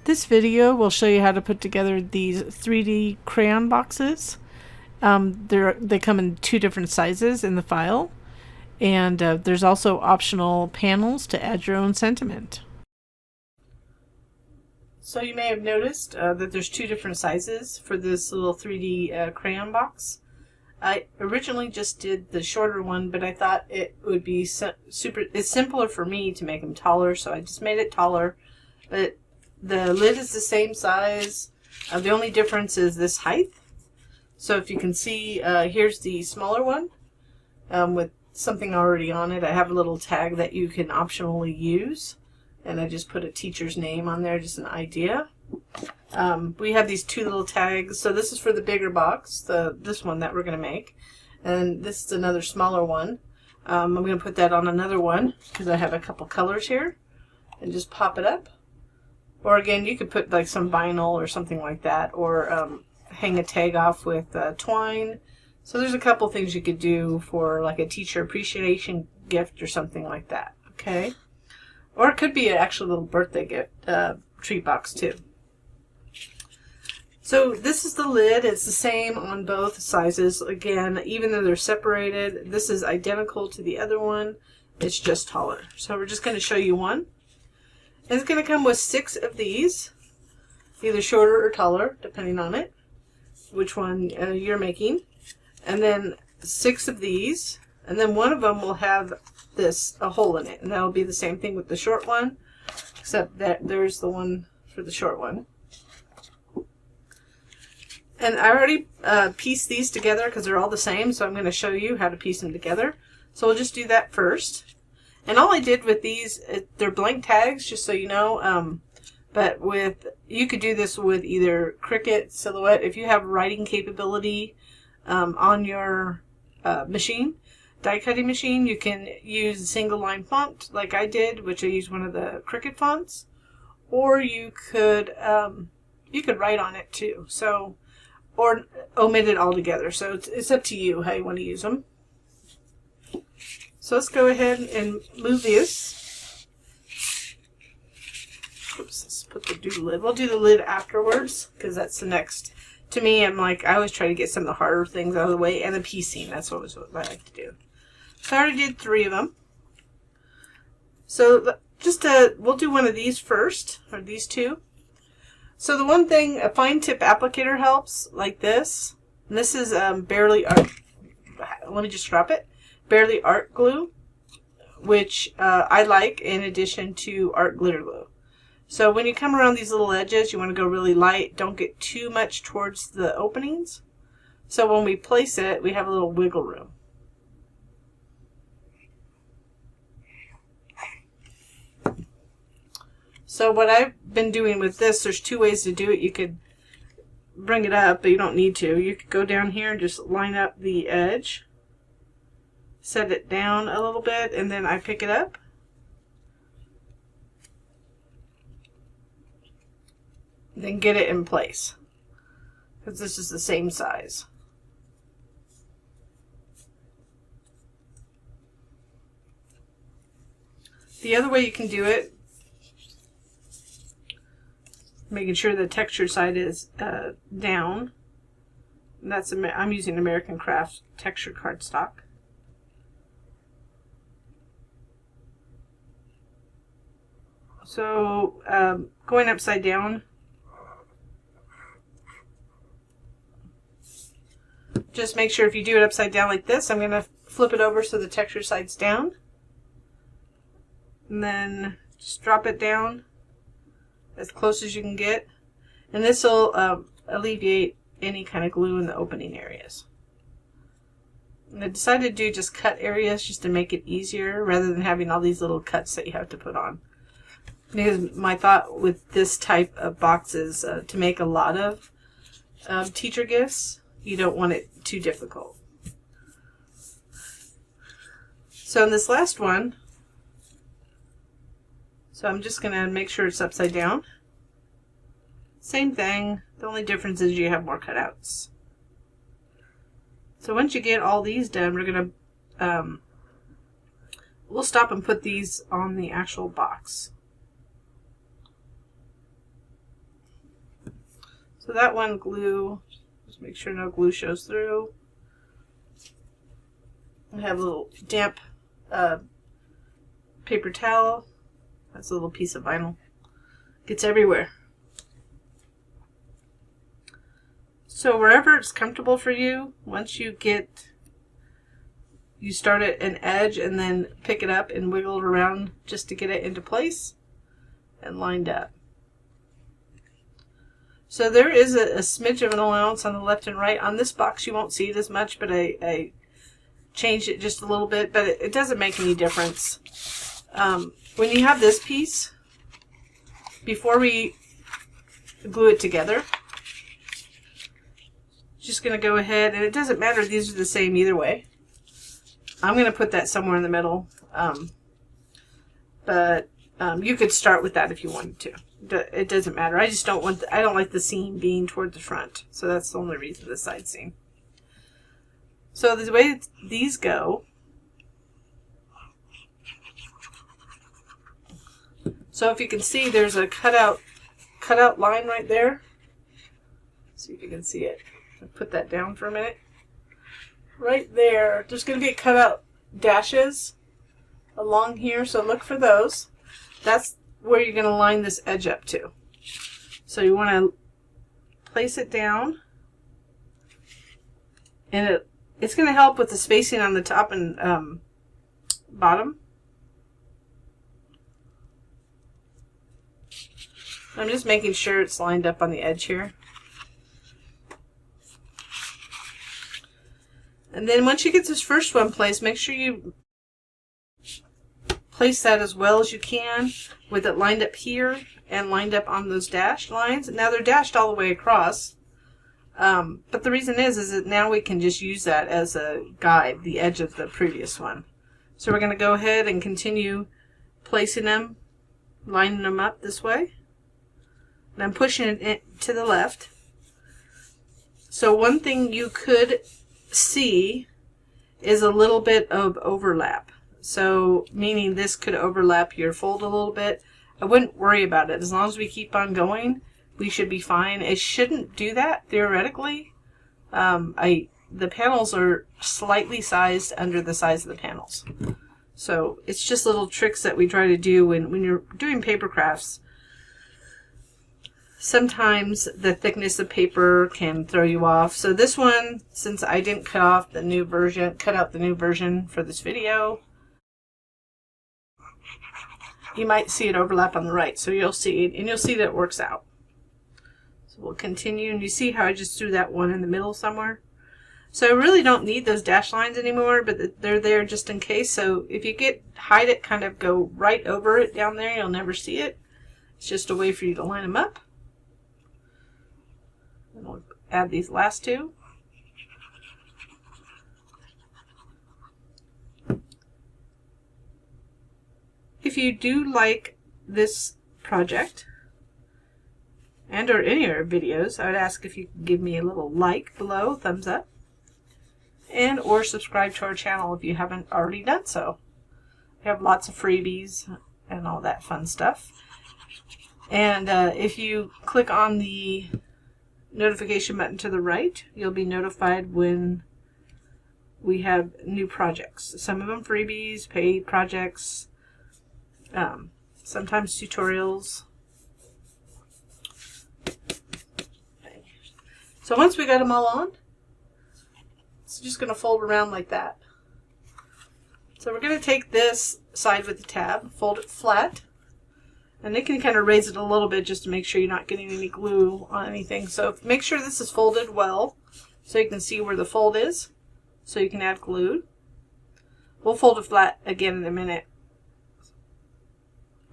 This video will show you how to put together these 3D crayon boxes. They come in two different sizes in the file, and there's also optional panels to add your own sentiment. So you may have noticed that there's two different sizes for this little 3D crayon box. I originally just did the shorter one, but I thought it would be it's simpler for me to make them taller, so I just made it taller. But the lid is the same size. The only difference is this height. So if you can see, here's the smaller one with something already on it. I have a little tag that you can optionally use, and I just put a teacher's name on there, just an idea. We have these two little tags. So this is for the bigger box, this one that we're going to make, and this is another smaller one. I'm going to put that on another one because I have a couple colors here, and just pop it up. Or again, you could put like some vinyl or something like that, or hang a tag off with twine. So there's a couple things you could do for like a teacher appreciation gift or something like that. Okay, or it could be an actual little birthday gift treat box too. So this is the lid. It's the same on both sizes. Again, even though they're separated, this is identical to the other one. It's just taller. So we're just going to show you one. And it's going to come with 6 of these, either shorter or taller, depending on it, which one you're making. And then 6 of these, and then one of them will have a hole in it, and that'll be the same thing with the short one, except that there's the one for the short one. And I already pieced these together because they're all the same, so I'm going to show you how to piece them together. So we'll just do that first. And all I did with these, they're blank tags, just so you know. But you could do this with either Cricut, Silhouette. If you have writing capability on your machine, die cutting machine, you can use a single line font like I did, which I used one of the Cricut fonts. Or you could write on it too. So, or omit it altogether. So it's up to you how you want to use them. So let's go ahead and move this. Oops, let's do the lid. We'll do the lid afterwards because that's the next. To me, I always try to get some of the harder things out of the way, and the piecing. That's what I like to do. So I already did 3 of them. So we'll do one of these first, or these 2. So the one thing, a fine tip applicator helps, like this. And this is Barely Art. Let me just drop it. Barely Art glue, which I like in addition to art glitter glue. So when you come around these little edges, you want to go really light. Don't get too much towards the openings. So when we place it, we have a little wiggle room. So what I've been doing with this, there's 2 ways to do it. You could bring it up, but you don't need to. You could go down here and just line up the edge. Set it down a little bit, and then I pick it up. Then get it in place, because this is the same size. The other way you can do it, making sure the texture side is down. And I'm using American Craft texture cardstock. So going upside down, just make sure if you do it upside down like this, I'm going to flip it over so the texture side's down. And then just drop it down as close as you can get. And this will alleviate any kind of glue in the opening areas. And I decided to do just cut areas just to make it easier rather than having all these little cuts that you have to put on. Because my thought with this type of box is to make a lot of teacher gifts, you don't want it too difficult. So in this last one, so I'm just going to make sure it's upside down. Same thing, the only difference is you have more cutouts. So once you get all these done, we're going to, we'll stop and put these on the actual box. So that one glue, just make sure no glue shows through. I have a little damp paper towel. That's a little piece of vinyl. Gets everywhere. So wherever it's comfortable for you, once you start at an edge and then pick it up and wiggle it around just to get it into place and lined up. So there is a smidge of an allowance on the left and right. On this box you won't see it as much, but I changed it just a little bit, but it doesn't make any difference. When you have this piece, before we glue it together, just going to go ahead, and it doesn't matter, these are the same either way. I'm going to put that somewhere in the middle, but you could start with that if you wanted to. It doesn't matter. I just don't want I don't like the seam being toward the front, so that's the only reason, the side seam. So the way these go, so if you can see, there's a cutout line right there. See if you can see it. I'll put that down for a minute. Right there, there's going to be cutout dashes along here, so look for those. That's where you're going to line this edge up to. So you want to place it down, and it's going to help with the spacing on the top and bottom. I'm just making sure it's lined up on the edge here. And then once you get this first one placed, make sure you place that as well as you can with it lined up here and lined up on those dashed lines. Now they're dashed all the way across, but the reason is that now we can just use that as a guide, the edge of the previous one. So we're going to go ahead and continue placing them, lining them up this way. And I'm pushing it to the left. So one thing you could see is a little bit of overlap. So meaning this could overlap your fold a little bit. I wouldn't worry about it. As long as we keep on going, we should be fine. It shouldn't do that theoretically. The panels are slightly sized under the size of the panels. So it's just little tricks that we try to do when you're doing paper crafts. Sometimes the thickness of paper can throw you off. So this one, since I didn't cut out the new version for this video, you might see it overlap on the right. So you'll see it, and you'll see that it works out. So we'll continue, and you see how I just threw that one in the middle somewhere? So I really don't need those dash lines anymore, but they're there just in case. So if you hide it, kind of go right over it down there, you'll never see it. It's just a way for you to line them up. And we'll add these last two. If you do like this project and or any of our videos, I would ask if you could give me a little like below, thumbs up, and or subscribe to our channel if you haven't already done so. We have lots of freebies and all that fun stuff. And if you click on the notification button to the right, you'll be notified when we have new projects. Some of them freebies, paid projects, sometimes tutorials. Okay. So once we got them all on, it's just going to fold around like that. So we're going to take this side with the tab, fold it flat, and they can kind of raise it a little bit just to make sure you're not getting any glue on anything. So make sure this is folded well so you can see where the fold is so you can add glue. We'll fold it flat again in a minute.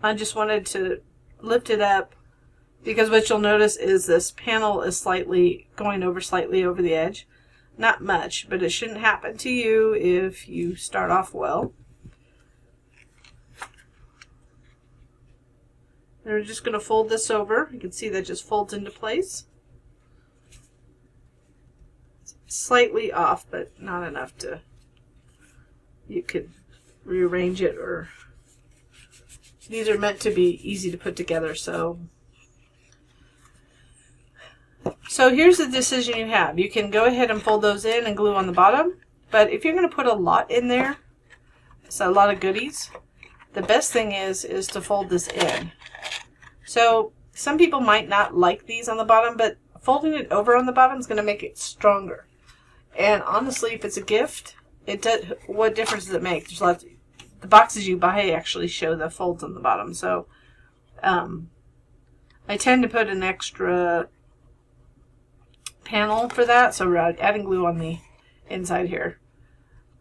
I just wanted to lift it up because what you'll notice is this panel is going over slightly over the edge. Not much, but it shouldn't happen to you if you start off well. And we're just going to fold this over. You can see that just folds into place. It's slightly off, but not enough to, you could rearrange it, or these are meant to be easy to put together, so. So here's the decision you have. You can go ahead and fold those in and glue on the bottom, but if you're going to put a lot in there, so a lot of goodies, the best thing is to fold this in. So some people might not like these on the bottom, but folding it over on the bottom is going to make it stronger. And honestly, if it's a gift, it does. What difference does it make? There's lots. The boxes you buy actually show the folds on the bottom. So I tend to put an extra panel for that, so we're adding glue on the inside here.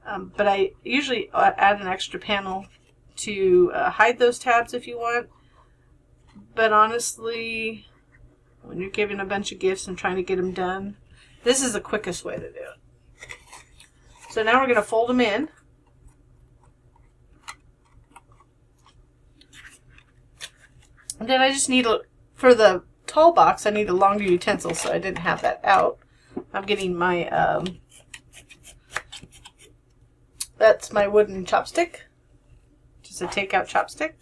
But I usually add an extra panel to hide those tabs if you want. But honestly, when you're giving a bunch of gifts and trying to get them done, this is the quickest way to do it. So now we're going to fold them in. And then I just need, for the tall box, I need a longer utensil, so I didn't have that out. I'm getting my, that's my wooden chopstick. Just a takeout chopstick.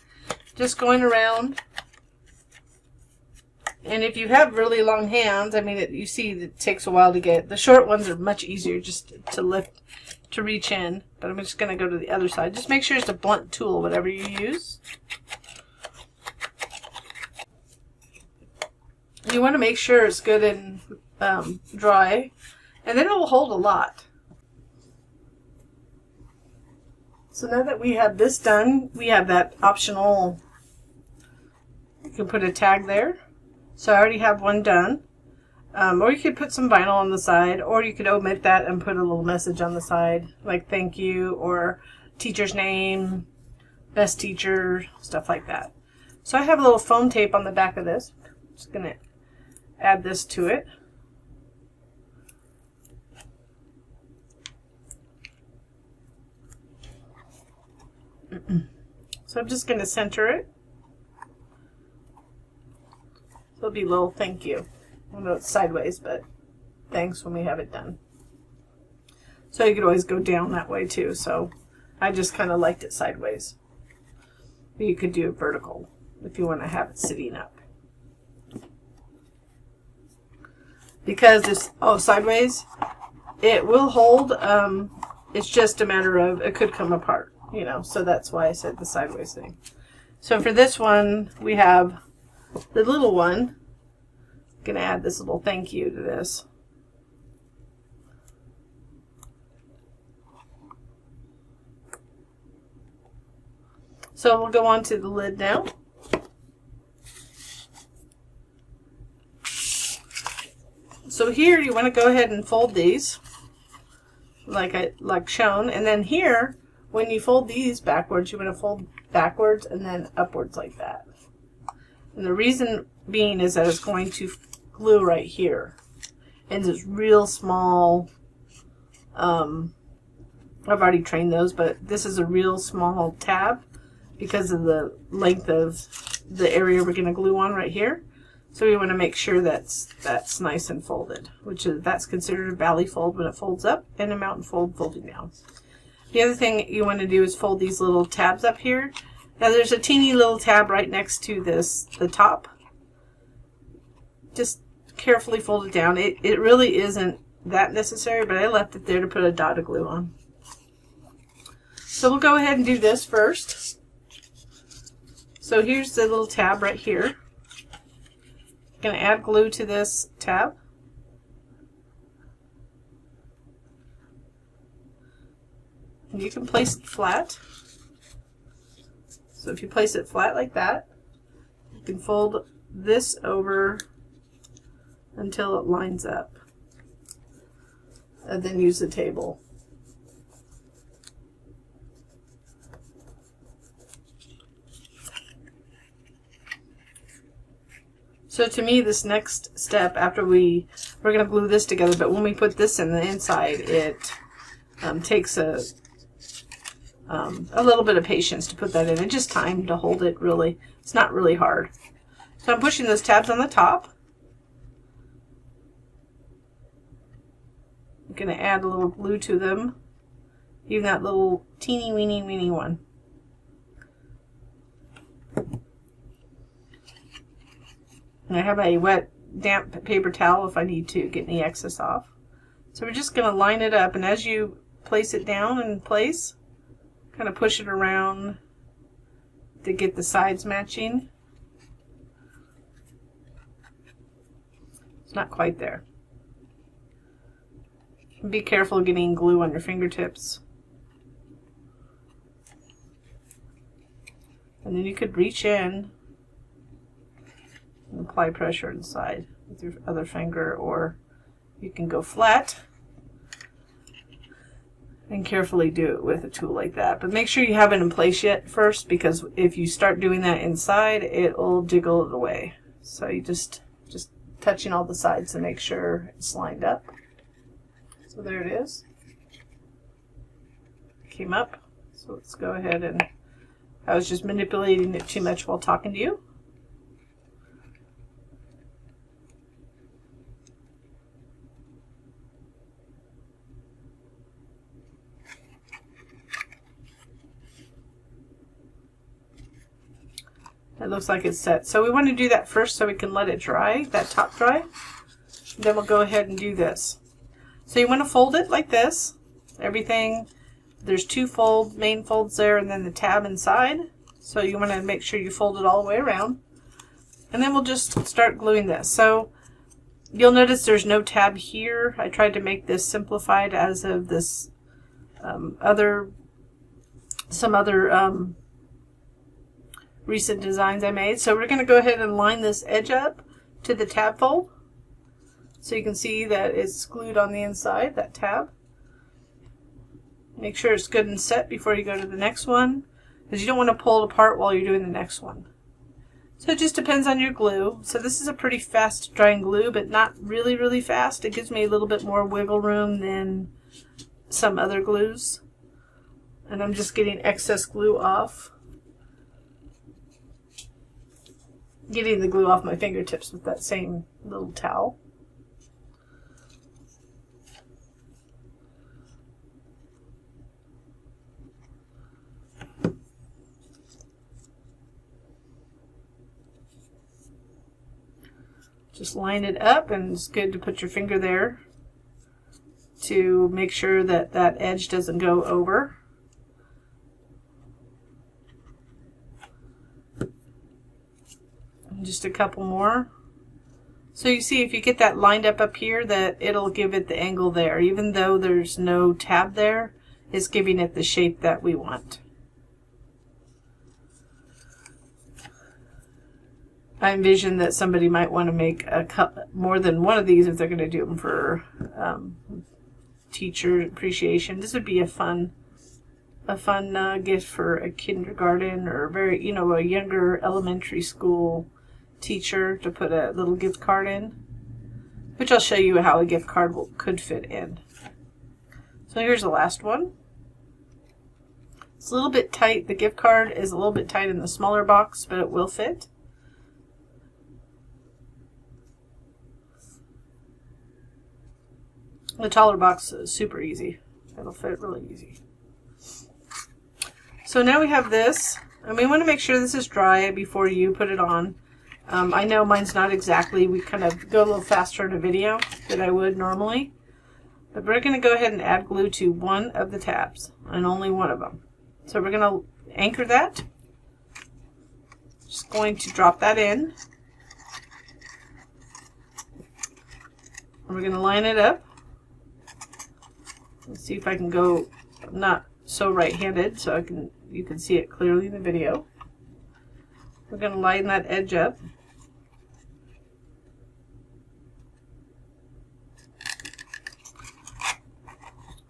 Just going around. And if you have really long hands, I mean, you see it takes a while to get. The short ones are much easier just to lift, to reach in. But I'm just going to go to the other side. Just make sure it's a blunt tool, whatever you use. You want to make sure it's good and dry, and then it will hold a lot. So now that we have this done, we have that optional, you can put a tag there. So I already have one done. Or you could put some vinyl on the side, or you could omit that and put a little message on the side, like thank you, or teacher's name, best teacher, stuff like that. So I have a little foam tape on the back of this. I'm just going to add this to it. So I'm just going to center it. So it'll be a little thank you. I know it's sideways, but thanks when we have it done. So you could always go down that way too. So I just kind of liked it sideways. But you could do it vertical if you want to have it sitting up. Because it's sideways, it will hold. It's just a matter of it could come apart, you know. So that's why I said the sideways thing. So for this one, we have the little one. I'm gonna add this little thank you to this. So we'll go on to the lid now. So here you want to go ahead and fold these like shown, and then here when you fold these backwards, you want to fold backwards and then upwards like that. And the reason being is that it's going to glue right here, and it's real small. I've already trained those, but this is a real small tab because of the length of the area we're going to glue on right here. So we want to make sure that's nice and folded, that's considered a valley fold when it folds up, and a mountain fold folding down. The other thing you want to do is fold these little tabs up here. Now there's a teeny little tab right next to the top. Just carefully fold it down. It really isn't that necessary, but I left it there to put a dot of glue on. So we'll go ahead and do this first. So here's the little tab right here. Going to add glue to this tab. And you can place it flat. So if you place it flat like that, you can fold this over until it lines up, and then use the table. So to me, this next step, after we're going to glue this together, but when we put this in the inside, it takes a little bit of patience to put that in, and just time to hold it. Really, it's not really hard. So I'm pushing those tabs on the top. I'm going to add a little glue to them, even that little teeny weeny one. And I have a wet damp paper towel if I need to get any excess off. So we're just going to line it up, and as you place it down in place, kind of push it around to get the sides matching. It's not quite there. Be careful getting glue on your fingertips. And then you could reach in and apply pressure inside with your other finger, or you can go flat and carefully do it with a tool like that. But make sure you have it in place yet first, because if you start doing that inside, it'll jiggle it away. So you just touching all the sides to make sure it's lined up. So there it is. Came up. So let's go ahead and, I was just manipulating it too much while talking to you. It looks like it's set. So we want to do that first so we can let it dry, that top dry. Then we'll go ahead and do this. So you want to fold it like this. Everything, there's two main folds there, and then the tab inside. So you want to make sure you fold it all the way around. And then we'll just start gluing this. So you'll notice there's no tab here. I tried to make this simplified as of this some other recent designs I made. So we're going to go ahead and line this edge up to the tab fold. So you can see that it's glued on the inside, that tab. Make sure it's good and set before you go to the next one, because you don't want to pull it apart while you're doing the next one. So it just depends on your glue. So this is a pretty fast drying glue, but not really, really fast. It gives me a little bit more wiggle room than some other glues. And I'm just getting excess glue off. Getting the glue off my fingertips with that same little towel. Just line it up, and it's good to put your finger there to make sure that that edge doesn't go over. And just a couple more. So you see, if you get that lined up here, that it'll give it the angle there. Even though there's no tab there, it's giving it the shape that we want. I envision that somebody might want to make more than one of these if they're going to do them for teacher appreciation. This would be a fun gift for a kindergarten or a younger elementary school teacher to put a little gift card in, which I'll show you how a gift card could fit in. So here's the last one. It's a little bit tight. The gift card is a little bit tight in the smaller box, but it will fit. The taller box is super easy. It'll fit really easy. So now we have this, and we want to make sure this is dry before you put it on. I know mine's not exactly, we kind of go a little faster in a video than I would normally. But we're going to go ahead and add glue to one of the tabs, and only one of them. So we're going to anchor that. Just going to drop that in. And we're going to line it up. Let's see if I can go, I'm not so right-handed, so you can see it clearly in the video. We're going to line that edge up.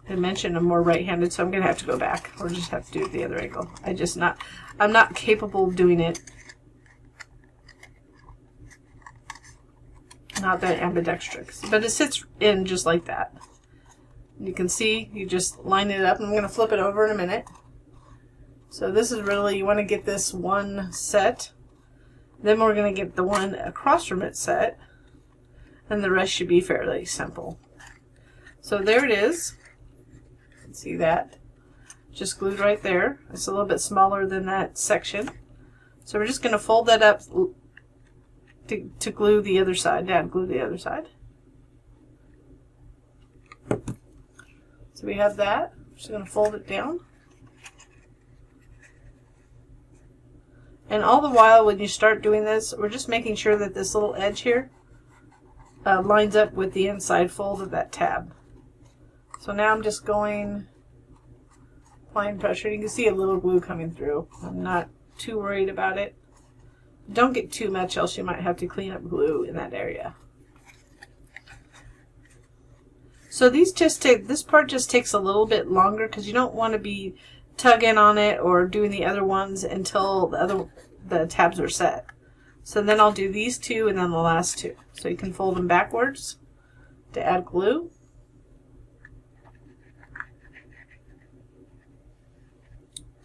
I mentioned I'm more right-handed, so I'm going to have to go back, or just have to do it the other angle. I'm not capable of doing it. Not that ambidextrous, but it sits in just like that. You can see, you just line it up, and I'm going to flip it over in a minute. So this is really, you want to get this one set, then we're going to get the one across from it set, and the rest should be fairly simple. So there it is. You can see that. Just glued right there. It's a little bit smaller than that section. So we're just going to fold that up to glue the other side, to add glue to the other side. So we have that. I'm just going to fold it down. And all the while when you start doing this, we're just making sure that this little edge here lines up with the inside fold of that tab. So now I'm just going, applying pressure. You can see a little glue coming through. I'm not too worried about it. Don't get too much, else you might have to clean up glue in that area. So these this part just takes a little bit longer because you don't want to be tugging on it or doing the other ones until the tabs are set. So then I'll do these two and then the last two. So you can fold them backwards to add glue.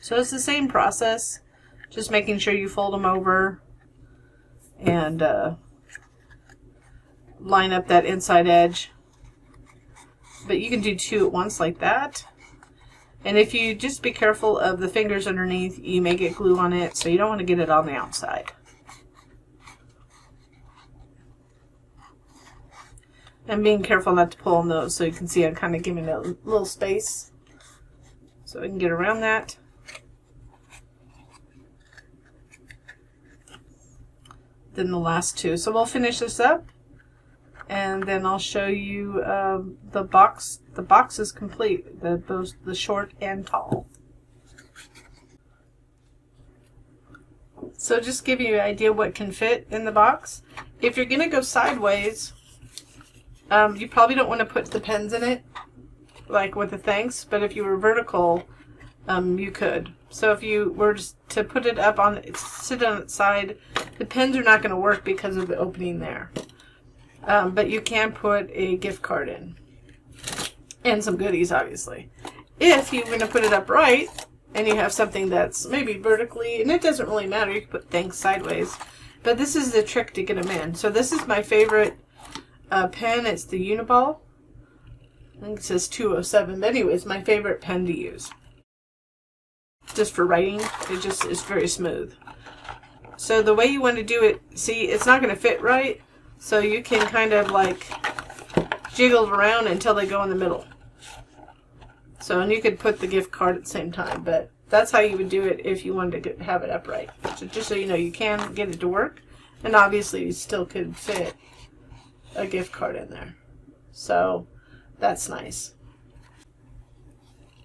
So it's the same process, just making sure you fold them over and line up that inside edge. But you can do two at once like that. And if you just be careful of the fingers underneath, you may get glue on it, so you don't want to get it on the outside. And being careful not to pull on those, so you can see I'm kind of giving it a little space so I can get around that. Then the last two. So we'll finish this up, and then I'll show you the box. The box is complete, the short and tall. So just give you an idea what can fit in the box. If you're going to go sideways, you probably don't want to put the pens in it, like with the thanks, but if you were vertical, you could. So if you were to put it up on, sit on its side, the pens are not going to work because of the opening there. But you can put a gift card in. And some goodies, obviously. If you're going to put it upright, and you have something that's maybe vertically, and it doesn't really matter, you can put things sideways. But this is the trick to get them in. So this is my favorite pen. It's the Uniball. I think it says 207, but anyways, my favorite pen to use. Just for writing, it just is very smooth. So the way you want to do it, see, it's not going to fit right, so you can kind of like jiggle it around until they go in the middle. So, and you could put the gift card at the same time, but that's how you would do it if you wanted to have it upright. So just so you know, you can get it to work, and obviously you still could fit a gift card in there. So that's nice.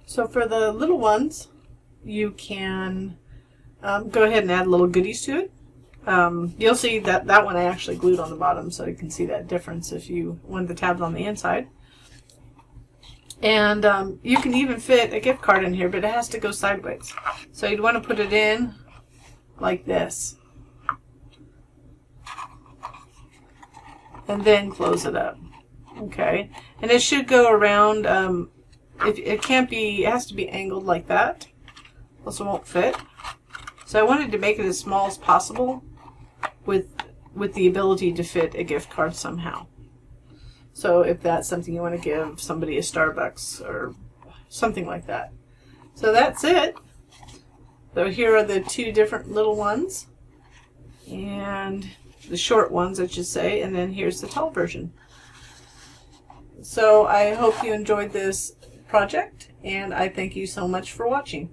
So for the little ones, you can go ahead and add little goodies to it. You'll see that that one I actually glued on the bottom, so you can see that difference if you want the tabs on the inside. And you can even fit a gift card in here, but it has to go sideways. So you'd want to put it in like this. And then close it up. Okay. And it should go around, it can't be, it has to be angled like that. Else it won't fit. So I wanted to make it as small as possible with the ability to fit a gift card somehow. So if that's something you want to give somebody a Starbucks or something like that. So that's it. So here are the two different little ones. And the short ones, I should say. And then here's the tall version. So I hope you enjoyed this project. And I thank you so much for watching.